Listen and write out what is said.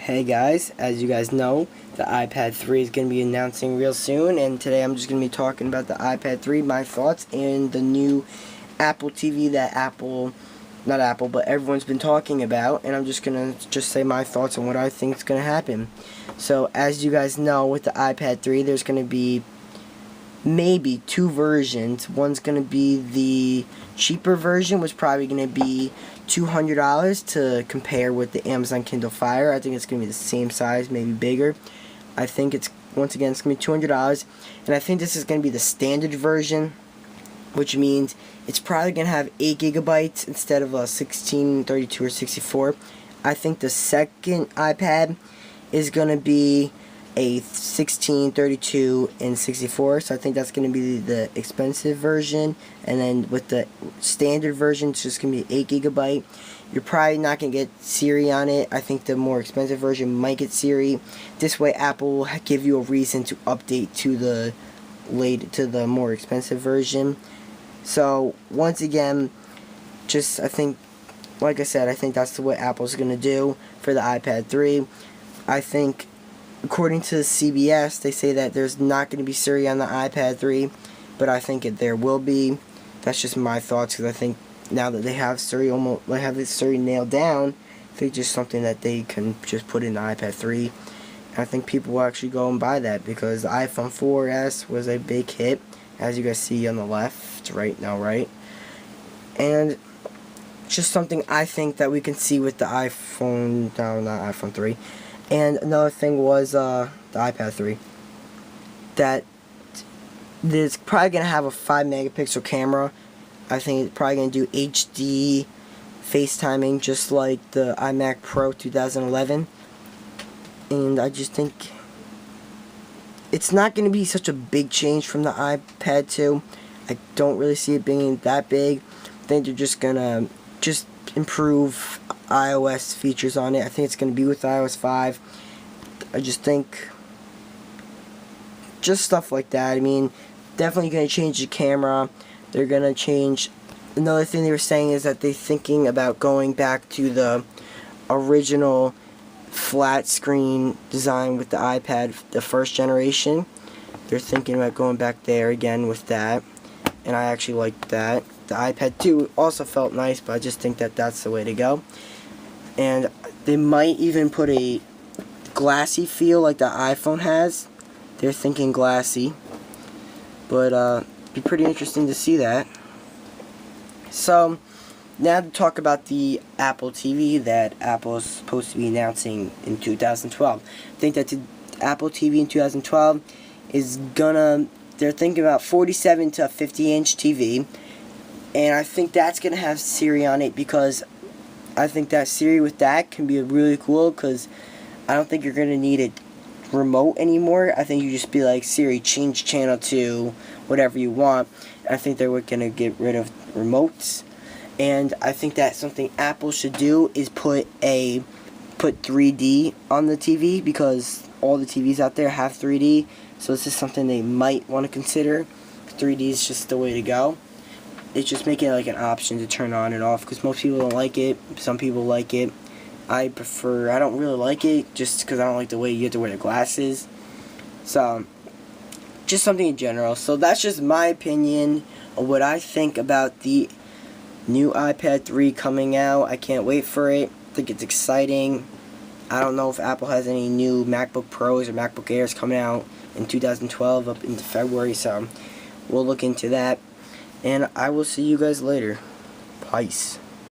Hey guys, as you guys know, the iPad 3 is going to be announcing real soon, and today I'm just going to be talking about the iPad 3, my thoughts, and the new Apple TV that not Apple, but everyone's been talking about, and I'm just going to say my thoughts on what I think is going to happen. So, as you guys know, with the iPad 3, there's going to be maybe two versions. One's going to be the cheaper version, which is probably going to be $200 to compare with the Amazon Kindle Fire. I think it's going to be the same size, maybe bigger. I think it's, once again, it's going to be $200, and I think this is going to be the standard version, which means it's probably going to have 8 gigabytes instead of 16, 32, or 64. I think the second iPad is going to be a 16, 32, and 64, so I think that's going to be the expensive version, and then with the standard version, it's just going to be 8 gigabyte. You're probably not going to get Siri on it. I think the more expensive version might get Siri. This way, Apple will give you a reason to update to the more expensive version. So, once again, I think, like I said, I think that's what Apple's going to do for the iPad 3. I think, according to CBS, they say that there's not going to be Siri on the iPad 3, but I think there will be. That's just my thoughts, because I think now that they have Siri Siri nailed down, I think just something that they can just put in the iPad 3. And I think people will actually go and buy that, because the iPhone 4S was a big hit, as you guys see on the left, right? And just something I think that we can see with the iPhone, no, not iPhone 3. And another thing was the iPad 3. That it's probably going to have a 5 megapixel camera. I think it's probably going to do HD FaceTiming just like the iMac Pro 2011. And I just think it's not going to be such a big change from the iPad 2. I don't really see it being that big. I think they're just going to improve iOS features on it. I think it's going to be with iOS 5. I just think just stuff like that. I mean, definitely going to change the camera. They're going to change. Another thing they were saying is that they're thinking about going back to the original flat screen design with the iPad, the first generation. They're thinking about going back there again with that, and I actually like that. The iPad 2 also felt nice, but I just think that that's the way to go. And they might even put a glassy feel like the iPhone has. They're thinking glassy, but it'd be pretty interesting to see that. So, now to talk about the Apple TV that Apple is supposed to be announcing in 2012. I think that the Apple TV in 2012 is they're thinking about 47 to 50-inch TV. And I think that's going to have Siri on it, because I think that Siri with that can be really cool, because I don't think you're going to need a remote anymore. I think you just be like, Siri, change channel to whatever you want. I think they're going to get rid of remotes. And I think that's something Apple should do, is put 3D on the TV, because all the TVs out there have 3D. So this is something they might want to consider. 3D is just the way to go. It's just making it like an option to turn on and off, because most people don't like it. Some people like it. I don't really like it, just because I don't like the way you have to wear the glasses. So, just something in general. So that's just my opinion of what I think about the new iPad 3 coming out. I can't wait for it. I think it's exciting. I don't know if Apple has any new MacBook Pros or MacBook Airs coming out in 2012 up into February, so we'll look into that. And I will see you guys later. Peace.